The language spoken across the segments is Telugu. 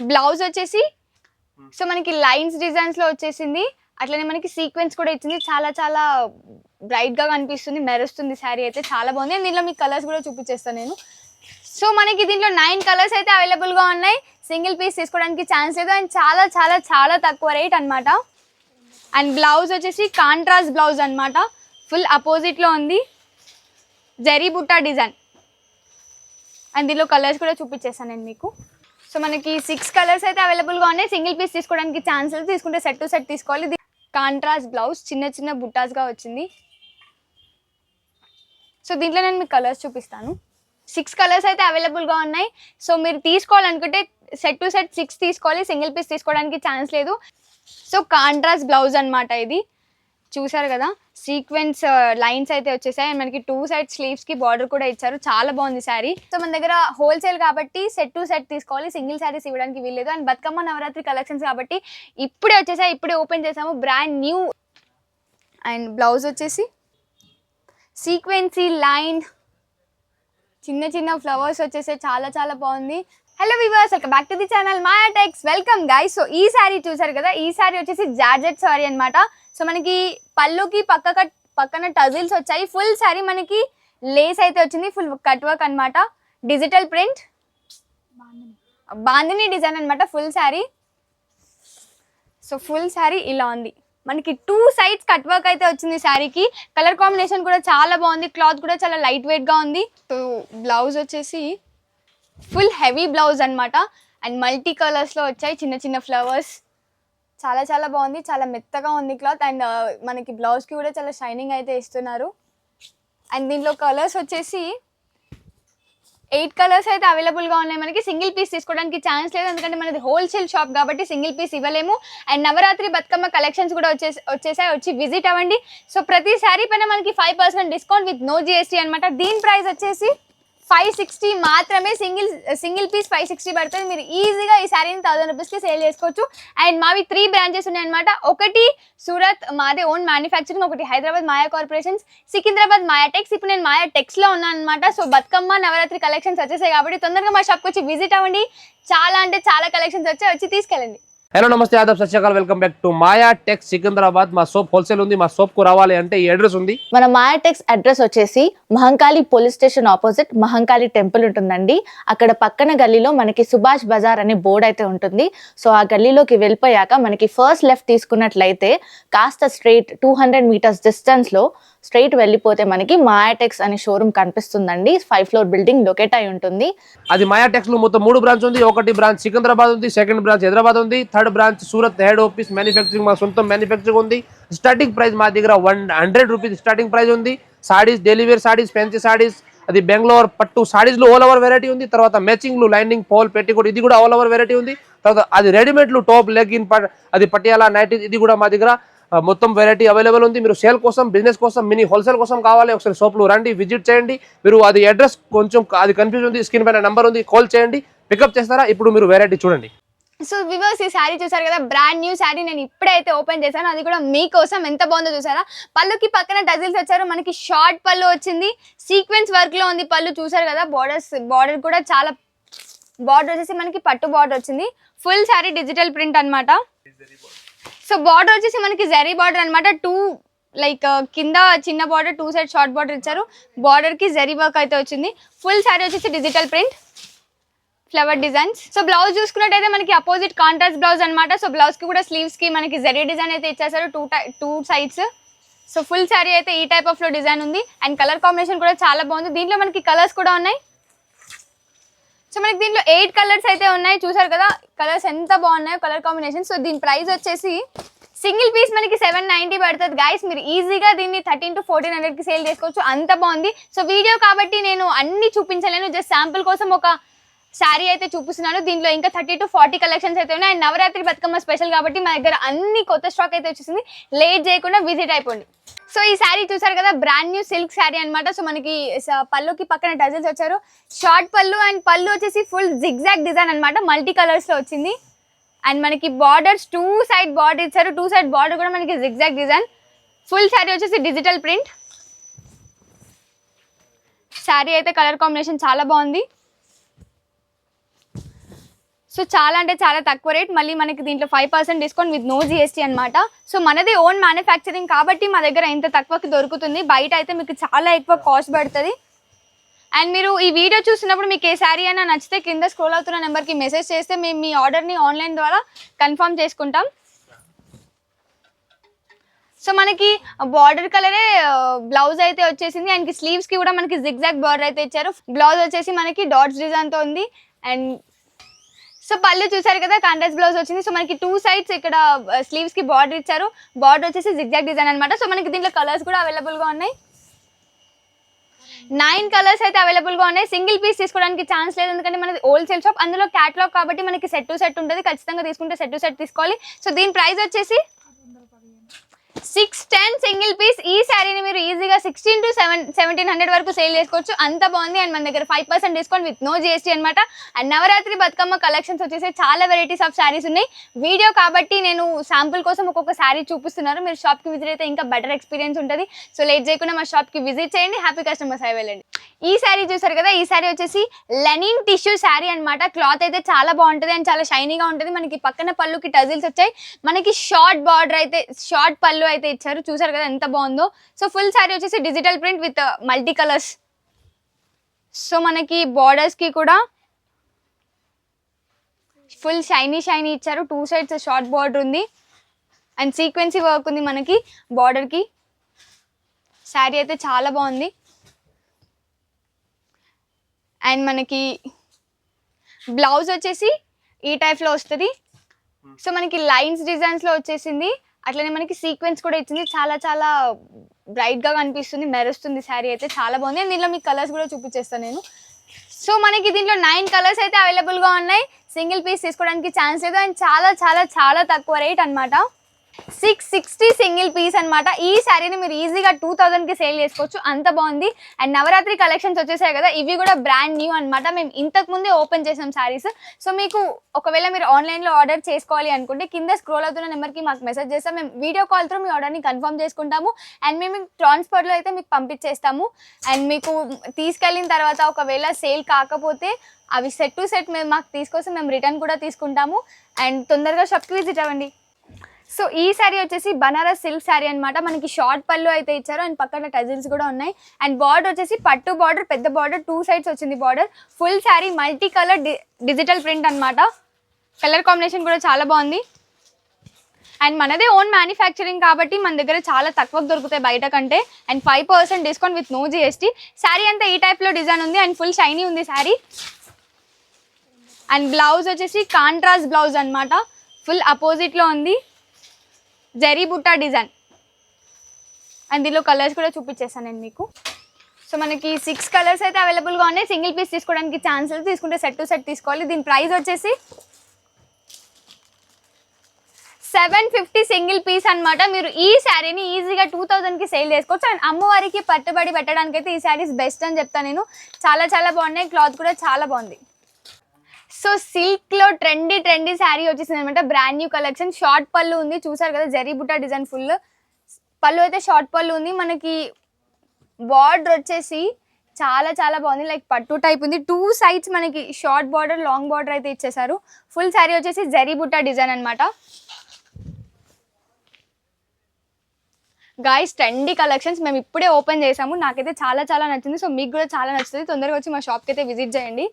బ్లౌజ్ వచ్చేసి సో మనకి లైన్స్ డిజైన్స్ లో వచ్చేసింది. అట్లనే మనకి సీక్వెన్స్ కూడా ఇచ్చింది. చాలా చాలా బ్రైట్ గా కనిపిస్తుంది, మెరుస్తుంది శారీ అయితే చాలా బాగుంది. అండ్ దీంట్లో మీకు కలర్స్ కూడా చూపించేస్తాను నేను. సో మనకి దీంట్లో 9 కలర్స్ అయితే అవైలబుల్ గా ఉన్నాయి. సింగిల్ పీస్ తీసుకోవడానికి ఛాన్స్ లేదు. అండ్ చాలా చాలా చాలా తక్కువ రేట్ అన్నమాట. అండ్ బ్లౌజ్ వచ్చేసి కాంట్రాస్ట్ బ్లౌజ్ అన్నమాట. ఫుల్ అపోజిట్ లో ఉంది, జరీ బుట్టా డిజైన్. అండ్ దీనిలో కలర్స్ కూడా చూపించేస్తాను నేను మీకు. సో మనకి 6 కలర్స్ అయితే అవైలబుల్గా ఉన్నాయి. సింగిల్ పీస్ తీసుకోవడానికి ఛాన్స్ లేదు, తీసుకుంటే సెట్ టు సెట్ తీసుకోవాలి. ఇది కాంట్రాస్ట్ బ్లౌజ్, చిన్న చిన్న బుట్టాస్గా వచ్చింది. సో దీంట్లో నేను మీకు కలర్స్ చూపిస్తాను. 6 కలర్స్ అయితే అవైలబుల్గా ఉన్నాయి. సో మీరు తీసుకోవాలనుకుంటే సెట్ టు సెట్ 6 తీసుకోవాలి, సింగిల్ పీస్ తీసుకోవడానికి ఛాన్స్ లేదు. సో కాంట్రాస్ట్ బ్లౌజ్ అన్నమాట. ఇది చూసారు కదా, సీక్వెన్స్ లైన్స్ అయితే వచ్చేసాయి. అండ్ మనకి 2 సైడ్ స్లీవ్స్ కి బార్డర్ కూడా ఇచ్చారు. చాలా బాగుంది శారీ. సో మన దగ్గర హోల్సేల్ కాబట్టి సెట్ టు సెట్ తీసుకోవాలి, సింగిల్ శారీస్ ఇవ్వడానికి వీల్లేదు. అండ్ బతుకమ్మ నవరాత్రి కలెక్షన్స్ కాబట్టి ఇప్పుడే వచ్చేసాయి, ఇప్పుడే ఓపెన్ చేసాము, బ్రాండ్ న్యూ. అండ్ బ్లౌజ్ వచ్చేసి సీక్వెన్సీ లైన్, చిన్న చిన్న ఫ్లవర్స్ వచ్చేసాయి. చాలా చాలా బాగుంది. Hello viewers, welcome back to the channel Maya tex. Welcome guys. So ఈ శారీ చూసారు కదా, ఈ శారీ వచ్చేసి జార్జెట్ శారీ అన్నమాట. సో మనకి పళ్ళుకి పక్కన టజిల్స్ వచ్చాయి. ఫుల్ శారీ మనకి లేస్ అయితే వచ్చింది, ఫుల్ కట్ వర్క్ అన్నమాట. డిజిటల్ ప్రింట్, బాందిని డిజైన్ అన్నమాట full sari. So full sari ఇలా ఉంది. మనకి 2 సైడ్స్ కట్ వర్క్ అయితే వచ్చింది శారీకి. కలర్ కాంబినేషన్ కూడా చాలా బాగుంది, క్లాత్ కూడా చాలా లైట్ వెయిట్ గా ఉంది. సో బ్లౌజ్ వచ్చేసి ఫుల్ హెవీ బ్లౌజ్ అన్నమాట. అండ్ మల్టీ కలర్స్ లో వచ్చాయి, చిన్న చిన్న ఫ్లవర్స్. చాలా చాలా బాగుంది, చాలా మెత్తగా ఉంది క్లాత్. అండ్ మనకి బ్లౌజ్ కి కూడా చాలా షైనింగ్ అయితే ఇస్తున్నారు. అండ్ దీంట్లో కలర్స్ వచ్చేసి 8 కలర్స్ అయితే అవైలబుల్ గా ఉన్నాయి. మనకి సింగిల్ పీస్ తీసుకోవడానికి ఛాన్స్ లేదు, ఎందుకంటే మనది హోల్సేల్ షాప్ కాబట్టి సింగిల్ పీస్ ఇవ్వలేము. అండ్ నవరాత్రి బతుకమ్మ కలెక్షన్స్ కూడా వచ్చేసాయి, వచ్చి విజిట్ అవ్వండి. సో ప్రతి శారీ పైన మనకి 5% డిస్కౌంట్ విత్ నో జిఎస్టీ అనమాట. దీని ప్రైస్ వచ్చేసి 560 మాత్రమే. సింగిల్ పీస్ 560 పడుతుంది. మీరు ఈజీగా ఈ శారీని 1000 రూపీస్కి సేల్ చేసుకోవచ్చు. అండ్ మావి 3 బ్రాంచెస్ ఉన్నాయన్నమాట. ఒకటి సూరత్ మాదే ఓన్ మ్యానుఫ్యాక్చరింగ్, ఒకటి హైదరాబాద్ మాయా కార్పొరేషన్స్, సికింద్రాబాద్ మాయా టెక్స్. ఇప్పుడు నేను మాయా టెక్స్లో ఉన్నాను అనమాట. సో బతుకమ్మ నవరాత్రి కలెక్షన్స్ వచ్చేసాయి కాబట్టి తొందరగా మా షాప్కి వచ్చి విజిట్ అవ్వండి. చాలా అంటే చాలా కలెక్షన్స్ వచ్చి తీసుకెళ్ళండి. Hello namaste adaab Sat Sri Akal, welcome back to Maya Tex Secunderabad. మా షాప్ హోల్సేల్ ఉంది. మా షాప్ కు రావాలి అంటే ఈ అడ్రస్ ఉంది. మన మాయా టెక్స్ అడ్రస్ వచ్చేసి Mahankali police station opposite Mahankali temple ఉంటుందండి. అక్కడ పక్కన గల్లీలో మనకి సుభాష్ బజార్ అనే బోర్డు అయితే ఉంటుంది. సో ఆ గల్లీలోకి వెళ్ళిపోయాక మనకి ఫస్ట్ లెఫ్ట్ తీసుకున్నట్లయితే కాస్త స్ట్రైట్ 200 మీటర్స్ డిస్టెన్స్ లో స్ట్రైట్ వెళ్ళిపోతే మనకి మాయా టెక్స్ అనే షోరూమ్ కనిపిస్తుందండి. 5th ఫ్లోర్ బిల్డింగ్ లొకేట్ అయి ఉంటుంది. అది మాయా టెక్స్ లో మొత్తం 3 బ్రాంచ్ ఉంది. ఒకటి బ్రాంచ్ సికింద్రాబాద్ ఉంది, సెకండ్ బ్రాంచ్ హైదరాబాద్ ఉంది, third branch Surat head office manufacturing, మా సొంతం మ్యానుఫ్యాక్చరింగ్ ఉంది. స్టార్టింగ్ ప్రైస్ మా దగ్గర 100 రూపీస్ స్టార్టింగ్ ప్రైస్ ఉంది. Saris, daily wear saris, fancy saris, అది బెంగళూరు పట్టు సారీస్ లో ఆల్ ఓవర్ వెరైటీ ఉంది. తర్వాత మ్యాచింగ్ లు, లైనింగ్, పోల్, పెట్టికోట్, ఇది కూడా ఆల్ ఓవర్ వెరైటీ ఉంది. తర్వాత అది రెడీమేడ్ లు, టాప్, లెగ్గిన్, అది పటియాలా, నైట్, ఇది కూడా మా దగ్గర మొత్తం వెరైటీ అవైలబుల్ ఉంది. మీరు సేల్ కోసం, బిజినెస్ కోసం, మినీ హోల్సేల్ కోసం కావాలి, ఒకసారి షాప్లో రండి, విజిట్ చేయండి. మీరు అది అడ్రస్ కొంచెం అది కన్ఫ్యూజ్ ఉంది, స్క్రీన్ పైన నెంబర్ ఉంది, కాల్ చేయండి, పికప్ చేస్తారా. ఇప్పుడు మీరు వెరైటీ చూడండి. సో వ్యూవర్స్, ఈ శారీ చూసారు కదా, బ్రాండ్ న్యూ శారీ నేను ఇప్పుడైతే ఓపెన్ చేశాను. అది కూడా మీకోసం. ఎంత బాగుందో చూసారా. పళ్ళుకి పక్కన టజిల్స్ వచ్చారు. మనకి షార్ట్ పళ్ళు వచ్చింది, సీక్వెన్స్ వర్క్ లో ఉంది పళ్ళు. చూసారు కదా, బార్డర్ కూడా చాలా, బార్డర్ వచ్చేసి మనకి పట్టు బార్డర్ వచ్చింది. ఫుల్ శారీ డిజిటల్ ప్రింట్ అన్నమాట. సో బార్డర్ వచ్చేసి మనకి జరీ బార్డర్ అనమాట. 2 లైక్ కింద చిన్న బార్డర్, 2 సైడ్ షార్ట్ బార్డర్ ఇచ్చారు. బార్డర్ కి జరీ వర్క్ అయితే వచ్చింది. ఫుల్ శారీ వచ్చేసి digital print, flower designs. So blouse చూసుకున్నట్టయితే మనకి అపోజిట్ కాంట్రాస్ట్ బ్లౌజ్ అనమాట. సో బ్లౌజ్ కి కూడా స్లీవ్స్ కి మనకి జరీ డిజైన్ అయితే ఇచ్చేసారు, 2 సైడ్స్. సో ఫుల్ శారీ అయితే ఈ టైప్ ఆఫ్ లో డిజైన్ ఉంది. అండ్ కలర్ కాంబినేషన్ కూడా చాలా బాగుంది. దీంట్లో మనకి కలర్స్ కూడా ఉన్నాయి. సో మనకి దీంట్లో 8 కలర్స్ అయితే ఉన్నాయి. చూసారు కదా కలర్స్ ఎంత బాగున్నాయో, కలర్ కాంబినేషన్. సో దీని ప్రైస్ వచ్చేసి సింగిల్ పీస్ మనకి 790 పడుతుంది గైస్. మీరు ఈజీగా దీన్ని 1300 to 1400 కి సేల్ చేసుకోవచ్చు, అంత బాగుంది. సో వీడియో కాబట్టి నేను అన్ని చూపించలేను, జస్ట్ శాంపుల్ కోసం ఒక శారీ అయితే చూపిస్తున్నాను. దీంట్లో ఇంకా 30 to 40 కలెక్షన్స్ అయితే ఉన్నాయి. అండ్ నవరాత్రి బతుకమ్మ స్పెషల్ కాబట్టి మా దగ్గర అన్ని కొత్త స్టాక్ అయితే వచ్చేసింది. లేట్ చేయకుండా విజిట్ అయిపోండి. సో ఈ శారీ చూసారు కదా, బ్రాండ్ న్యూ సిల్క్ శారీ అనమాట. సో మనకి పళ్ళుకి పక్కన టజిల్స్ వచ్చారు, షార్ట్ పళ్ళు. అండ్ పళ్ళు వచ్చేసి ఫుల్ జిగ్జాగ్ డిజైన్ అనమాట, మల్టీ కలర్స్ లో వచ్చింది. అండ్ మనకి బార్డర్స్ 2 సైడ్ బార్డర్ ఇచ్చారు, 2 సైడ్ బార్డర్ కూడా మనకి జిగ్జాగ్ డిజైన్. ఫుల్ శారీ వచ్చేసి డిజిటల్ ప్రింట్. శారీ అయితే కలర్ కాంబినేషన్ చాలా బాగుంది. సో చాలా అంటే చాలా తక్కువ రేట్, మళ్ళీ మనకి దీంట్లో 5% డిస్కౌంట్ విత్ నో జిఎస్టీ అనమాట. సో మనది ఓన్ మ్యానుఫ్యాక్చరింగ్ కాబట్టి మా దగ్గర ఇంత తక్కువకి దొరుకుతుంది. బయట అయితే మీకు చాలా ఎక్కువ కాస్ట్ పడుతుంది. అండ్ మీరు ఈ వీడియో చూసినప్పుడు మీకు ఏ శారీ అయినా నచ్చితే కింద స్క్రోల్ అవుతున్న నెంబర్కి మెసేజ్ చేస్తే మేము మీ ఆర్డర్ని ఆన్లైన్ ద్వారా కన్ఫర్మ్ చేసుకుంటాం. సో మనకి బార్డర్ కలరే బ్లౌజ్ అయితే వచ్చేసింది. అండ్ స్లీవ్స్కి కూడా మనకి జిగ్జాగ్ బార్డర్ అయితే ఇచ్చారు. బ్లౌజ్ వచ్చేసి మనకి డాట్స్ డిజైన్తో ఉంది. అండ్ సో పళ్ళు చూసారు కదా, కాంట్రాస్ట్ బ్లౌజ్ వచ్చింది. సో మనకి 2 సైడ్స్ ఇక్కడ స్లీవ్స్ కి బార్డర్ ఇచ్చారు. బార్డర్ వచ్చేసి జిగ్జాగ్ డిజైన్ అనమాట. సో మనకి దీంట్లో కలర్స్ కూడా అవైలబుల్ గా ఉన్నాయి. 9 కలర్స్ అయితే అవైలబుల్ గా ఉన్నాయి. సింగిల్ పీస్ తీసుకోవడానికి ఛాన్స్ లేదు, ఎందుకంటే మనది హోల్సేల్ షాప్, అందులో క్యాటలాగ్ కాబట్టి మనకి సెట్ టు సెట్ ఉంటుంది. ఖచ్చితంగా తీసుకుంటే సెట్ టు సెట్ తీసుకోవాలి. సో దీని ప్రైస్ వచ్చేసి 610 సింగిల్ పీస్. ఈ శారీని మీరు ఈజీగా 16 to 1700 వరకు సేల్ చేసుకోవచ్చు. అంత బాగుంది. అండ్ మన దగ్గర 5% డిస్కౌంట్ విత్ నో జిఎస్టీ అనమాట. అండ్ నవరాత్రి బతుకమ్మ కలెక్షన్స్ వచ్చేసి చాలా వెరైటీస్ ఆఫ్ శారీస్ ఉన్నాయి. వీడియో కాబట్టి నేను శాంపుల్ కోసం ఒక్కొక్క శారీ చూపిస్తున్నాను. మీరు షాప్కి విజిట్ అయితే ఇంకా బెటర్ ఎక్స్పీరియన్స్ ఉంటుంది. సో లేట్ చేయకుండా మా షాప్కి విజిట్ చేయండి. హ్యాపీ కస్టమర్స్ అయి వెళ్ళండి. ఈ శారీ చూసారు కదా, ఈ శారీ వచ్చేసి లెనిన్ టిష్యూ శారీ అనమాట. క్లాత్ అయితే చాలా బాగుంటుంది అండ్ చాలా షైనీగా ఉంటుంది. మనకి పక్కన పళ్ళుకి టజిల్స్ వచ్చాయి. మనకి షార్ట్ బార్డర్ అయితే, షార్ట్ పళ్ళు అయితే ఇచ్చారు. చూసారు కదా ఎంత బాగుందో. సో ఫుల్ శారీ వచ్చేసి digital print with multi colours. So మనకి బార్డర్స్ కి కూడా ఫుల్ షైనీ ఇచ్చారు. 2 సైడ్స్ షార్ట్ బార్డర్ ఉంది అండ్ సీక్వెన్సీ వర్క్ ఉంది మనకి బార్డర్ కి. శారీ అయితే చాలా బాగుంది. అండ్ మనకి బ్లౌజ్ వచ్చేసి ఈ టైప్లో వస్తుంది. సో మనకి లైన్స్ డిజైన్స్లో వచ్చేసింది. అట్లనే మనకి సీక్వెన్స్ కూడా ఇచ్చింది. చాలా చాలా బ్రైట్గా కనిపిస్తుంది, మెరుస్తుంది. శారీ అయితే చాలా బాగుంది. అండ్ దీంట్లో మీకు కలర్స్ కూడా చూపించేస్తాను నేను. సో మనకి దీంట్లో 9 కలర్స్ అయితే అవైలబుల్గా ఉన్నాయి. సింగిల్ పీస్ తీసుకోవడానికి ఛాన్స్ లేదు. అండ్ చాలా చాలా చాలా తక్కువ రేట్ అనమాట. 660 సింగిల్ పీస్ అనమాట. ఈ శారీని మీరు ఈజీగా 2000కి సేల్ చేసుకోవచ్చు. అంత బాగుంది. అండ్ నవరాత్రి కలెక్షన్స్ వచ్చేసాయి కదా, ఇవి కూడా బ్రాండ్ న్యూ అనమాట. మేము ఇంతకు ముందే ఓపెన్ చేసాం శారీస్. సో మీకు ఒకవేళ మీరు ఆన్లైన్లో ఆర్డర్ చేసుకోవాలి అనుకుంటే కింద స్క్రోల్ అవుతున్న నెంబర్కి మాకు మెసేజ్ చేస్తాం. మేము వీడియో కాల్ త్రూ మీ ఆర్డర్ని కన్ఫర్మ్ చేసుకుంటాము. అండ్ మేము ట్రాన్స్పోర్ట్లో అయితే మీకు పంపించేస్తాము. అండ్ మీకు తీసుకెళ్ళిన తర్వాత ఒకవేళ సేల్ కాకపోతే అవి సెట్ టు సెట్ మేము మాకు తీసుకొస్తే మేము రిటర్న్ కూడా తీసుకుంటాము. అండ్ తొందరగా షాప్కి విజిట్ అవ్వండి. సో ఈ శారీ వచ్చేసి బనారస్ సిల్క్ శారీ అనమాట. మనకి షార్ట్ పళ్ళు అయితే ఇచ్చారు అండ్ పక్కన టజిల్స్ కూడా ఉన్నాయి. అండ్ బార్డర్ వచ్చేసి పట్టు బార్డర్, పెద్ద బార్డర్, 2 సైడ్స్ వచ్చింది border. Full sari multi colour digital print అనమాట. కలర్ కాంబినేషన్ కూడా చాలా బాగుంది. అండ్ మనదే ఓన్ మ్యానుఫ్యాక్చరింగ్ కాబట్టి మన దగ్గర చాలా తక్కువ దొరుకుతాయి బయట కంటే. And 5% discount with no GST. Sari అంతా ఈ టైప్లో డిజైన్ ఉంది అండ్ ఫుల్ షైనీ ఉంది శారీ. అండ్ బ్లౌజ్ వచ్చేసి కాంట్రాస్ట్ బ్లౌజ్ అనమాట. ఫుల్ అపోజిట్లో ఉంది, జరీ బుట్టా డిజైన్. అండ్ దీనిలో కలర్స్ కూడా చూపించేస్తాను నేను మీకు. సో మనకి 6 కలర్స్ అయితే అవైలబుల్గా ఉన్నాయి. సింగిల్ పీస్ తీసుకోవడానికి ఛాన్స్ లేదు, తీసుకుంటే సెట్ టు సెట్ తీసుకోవాలి. దీని ప్రైస్ వచ్చేసి 750 సింగిల్ పీస్ అనమాట. మీరు ఈ శారీని ఈజీగా 2000కి సేల్ చేసుకోవచ్చు. అండ్ అమ్మవారికి పట్టుబడి పెట్టడానికి అయితే ఈ శారీస్ బెస్ట్ అని చెప్తాను నేను. చాలా చాలా బాగున్నాయి. క్లాత్ కూడా చాలా బాగుంది. సో సిల్క్లో ట్రెండీ శారీ వచ్చేసింది అనమాట. Brand new collection. షార్ట్ పళ్ళు ఉంది, చూసారు కదా, జరీ బుట్టా డిజైన్. ఫుల్ పళ్ళు అయితే షార్ట్ పళ్ళు ఉంది. మనకి బార్డర్ వచ్చేసి చాలా చాలా బాగుంది, లైక్ పట్టు టైప్ ఉంది. 2 సైడ్స్ మనకి షార్ట్ బార్డర్, లాంగ్ బార్డర్ అయితే ఇచ్చేసారు. ఫుల్ శారీ వచ్చేసి జరీ బుట్టా డిజైన్ అనమాట. గాయ్స్ ట్రెండీ కలెక్షన్స్ మేము ఇప్పుడే ఓపెన్ చేసాము. నాకైతే చాలా చాలా నచ్చింది. సో మీకు కూడా చాలా నచ్చుతుంది. తొందరగా వచ్చి మా షాప్కి అయితే విజిట్ చేయండి.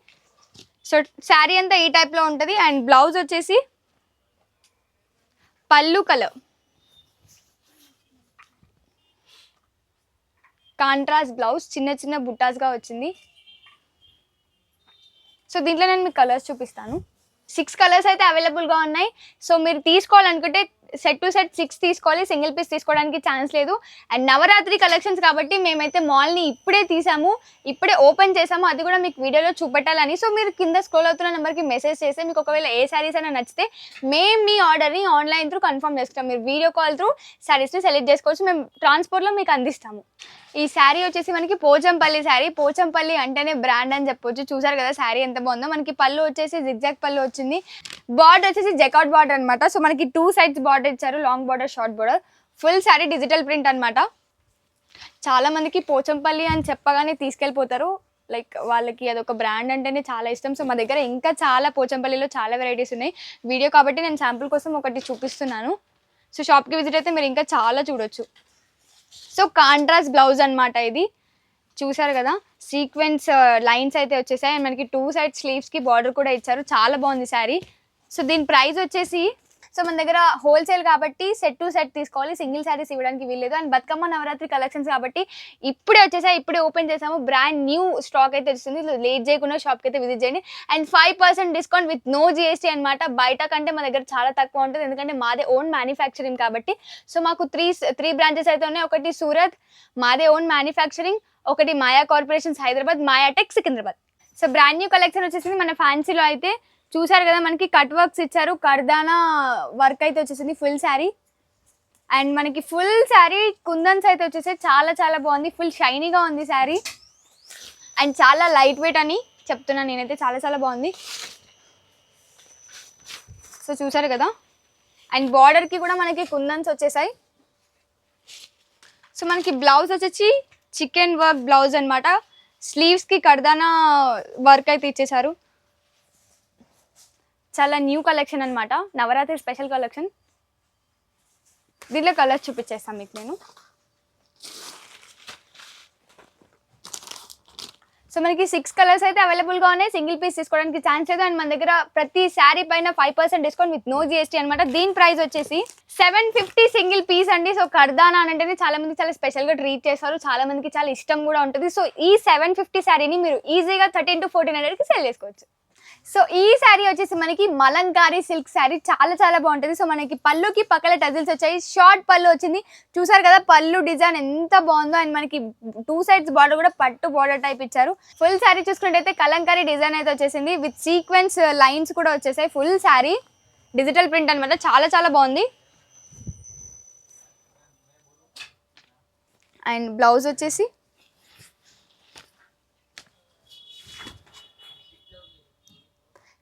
సో శారీ అంతా ఈ టైప్లో ఉంటుంది. అండ్ బ్లౌజ్ వచ్చేసి పళ్ళు కలర్, కాంట్రాస్ట్ బ్లౌజ్, చిన్న చిన్న బుట్టాస్గా వచ్చింది. సో దీంట్లో నేను మీకు కలర్స్ చూపిస్తాను. 6 కలర్స్ అయితే అవైలబుల్గా ఉన్నాయి. సో మీరు తీసుకోవాలనుకుంటే సెట్ టు సెట్ 6 తీసుకోవాలి. సింగిల్ పీస్ తీసుకోవడానికి ఛాన్స్ లేదు. అండ్ నవరాత్రి కలెక్షన్స్ కాబట్టి మేమైతే మాల్ని ఇప్పుడే తీసాము, ఇప్పుడే ఓపెన్ చేసాము. అది కూడా మీకు వీడియోలో చూపెట్టాలని. సో మీరు కింద స్క్రోల్ అవుతున్న నెంబర్కి మెసేజ్ చేస్తే మీకు ఒకవేళ ఏ శారీస్ అయినా నచ్చితే మేము మీ ఆర్డర్ని ఆన్లైన్ త్రూ కన్ఫర్మ్ చేస్తాం. మీరు వీడియో కాల్ త్రూ శారీస్ని సెలెక్ట్ చేసుకోవచ్చు. మేము ట్రాన్స్పోర్ట్లో మీకు అందిస్తాము. ఈ శారీ వచ్చేసి మనకి పోచంపల్లి శారీ. పోచంపల్లి అంటేనే బ్రాండ్ అని చెప్పొచ్చు. చూసారు కదా శారీ ఎంత బాగుందో. మనకి పళ్ళు వచ్చేసి జిగ్జాగ్ పళ్ళు వచ్చింది. బార్డర్ వచ్చేసి జకాట్ బార్డర్ అనమాట. సో మనకి 2 సైడ్స్ బార్డర్ ఇచ్చారు, long border, short border. Full sari digital print అనమాట. చాలా మందికి పోచంపల్లి అని చెప్పగానే తీసుకెళ్ళిపోతారు. లైక్ వాళ్ళకి అదొక బ్రాండ్ అంటేనే చాలా ఇష్టం. సో మా దగ్గర ఇంకా చాలా పోచంపల్లిలో చాలా వెరైటీస్ ఉన్నాయి. వీడియో కాబట్టి నేను శాంపుల్ కోసం ఒకటి చూపిస్తున్నాను. సో షాప్కి విజిట్ అయితే మీరు ఇంకా చాలా చూడొచ్చు. సో కాంట్రాస్ట్ బ్లౌజ్ అన్నమాట ఇది. చూసారు కదా సీక్వెన్స్ లైన్స్ అయితే వచ్చేసాయి అండ్ మనకి 2 సైడ్ స్లీవ్స్కి బార్డర్ కూడా ఇచ్చారు. చాలా బాగుంది శారీ. సో దీని ప్రైస్ వచ్చేసి సో మన దగ్గర హోల్సేల్ కాబట్టి సెట్ టు సెట్ తీసుకోవాలి, సింగిల్ శారీస్ ఇవ్వడానికి వీల్లేదు. అండ్ బతుకమ్మ నవరాత్రి కలెక్షన్స్ కాబట్టి ఇప్పుడే వచ్చేసాయి, ఇప్పుడే ఓపెన్ చేసాము. బ్రాండ్ న్యూ స్టాక్ అయితే వస్తుంది. లేట్ చేయకుండా షాప్కి అయితే విజిట్ చేయండి. And 5% discount with no GST అనమాట. బయట కంటే మా దగ్గర చాలా తక్కువ ఉంటుంది, ఎందుకంటే మాదే ఓన్ మ్యానుఫ్యాక్చరింగ్ కాబట్టి. సో మాకు త్రీ బ్రాంచెస్ అయితే ఉన్నాయి. ఒకటి సూరత్ మాదే ఓన్ మ్యానుఫ్యాక్చరింగ్, ఒకటి Maya Corporations Hyderabad, Maya Tech Secunderabad. So brand new collection వచ్చేసింది మన ఫ్యాన్సీలో అయితే. చూసారు కదా మనకి కట్ వర్క్స్ ఇచ్చారు, కర్దానా వర్క్ అయితే వచ్చేసింది ఫుల్ శారీ. అండ్ మనకి ఫుల్ శారీ కుందన్స్ అయితే వచ్చేసి చాలా చాలా బాగుంది, ఫుల్ షైనీగా ఉంది శారీ. అండ్ చాలా లైట్ వెయిట్ అని చెప్తున్నాను నేనైతే, చాలా చాలా బాగుంది. సో చూసారు కదా అండ్ బార్డర్కి కూడా మనకి కుందన్స్ వచ్చేసాయి. సో మనకి బ్లౌజ్ వచ్చేసి చికెన్ వర్క్ బ్లౌజ్ అనమాట. స్లీవ్స్కి కర్దానా వర్క్ అయితే ఇచ్చేసారు. చాలా న్యూ కలెక్షన్ అనమాట, నవరాత్రి స్పెషల్ కలెక్షన్. దీంట్లో కలర్స్ చూపించేస్తాను మీకు నేను. సో మనకి 6 కలర్స్ అయితే అవైలబుల్గా ఉన్నాయి. సింగిల్ పీస్ తీసుకోవడానికి ఛాన్స్ లేదు. అండ్ మన దగ్గర ప్రతి శారీ పైన 5% డిస్కౌంట్ విత్ నో GST అనమాట. దీని ప్రైస్ వచ్చేసి 750 సింగిల్ పీస్ అండి. సో కర్దానా అని అంటేనే చాలా మంది చాలా స్పెషల్గా ట్రీట్ చేస్తారు, చాలా మందికి చాలా ఇష్టం కూడా ఉంటుంది. సో ఈ 750 శారీని మీరు ఈజీగా 13 to 1400కి సేల్ చేసుకోవచ్చు. సో ఈ శారీ వచ్చేసి మనకి మలంకారీ సిల్క్ శారీ, చాలా చాలా బాగుంటుంది. సో మనకి పళ్ళుకి పక్కల టజిల్స్ వచ్చాయి, షార్ట్ పళ్ళు వచ్చింది. చూసారు కదా పళ్ళు డిజైన్ ఎంత బాగుందో. అండ్ మనకి 2 సైడ్స్ బార్డర్ కూడా పట్టు బార్డర్ టైప్ ఇచ్చారు. ఫుల్ శారీ చూసుకుంటే కలంకారీ డిజైన్ అయితే వచ్చేసింది, విత్ సీక్వెన్స్ లైన్స్ కూడా వచ్చేసాయి. ఫుల్ శారీ డిజిటల్ ప్రింట్ అనమాట, చాలా చాలా బాగుంది. అండ్ బ్లౌజ్ వచ్చేసి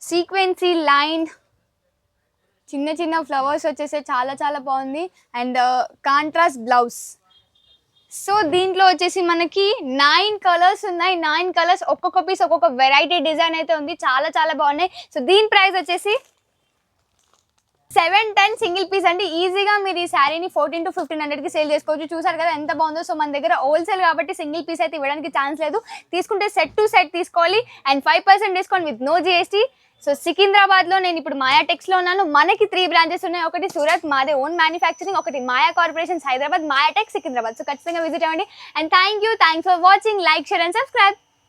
సీక్వెన్సీ లైన్, చిన్న చిన్న ఫ్లవర్స్ వచ్చేసి చాలా చాలా బాగుంది. And contrast blouse. సో దీంట్లో వచ్చేసి మనకి 9 కలర్స్ ఉన్నాయి. 9 కలర్స్, ఒక్కొక్క పీస్ ఒక్కొక్క వెరైటీ డిజైన్ అయితే ఉంది, చాలా చాలా బాగున్నాయి. సో దీని ప్రైస్ వచ్చేసి 710 సింగిల్ పీస్ అండి. ఈజీగా మీరు ఈ శారీని 14 to 1500కి సేల్ చేసుకోవచ్చు. చూసారు కదా ఎంత బాగుందో. సో మన దగ్గర హోల్సేల్ కాబట్టి సింగిల్ పీస్ అయితే ఇవ్వడానికి ఛాన్స్ లేదు, తీసుకుంటే సెట్ టు సెట్ తీసుకోవాలి. And 5% discount with no GST. So సికింద్రాబాద్లో నేను ఇప్పుడు మాయా టెక్స్లో ఉన్నాను. మనకి 3 బ్రాంచెస్ ఉన్నాయి. ఒకటి సూరత్ మాదే ఓన్ మ్యానుఫ్యాక్చరింగ్, ఒకటి Maya Corporations Hyderabad, Maya Tech Secunderabad. So ఖచ్చితంగా విజిట్ అవ్వండి. And thanks for watching. Like, share and subscribe.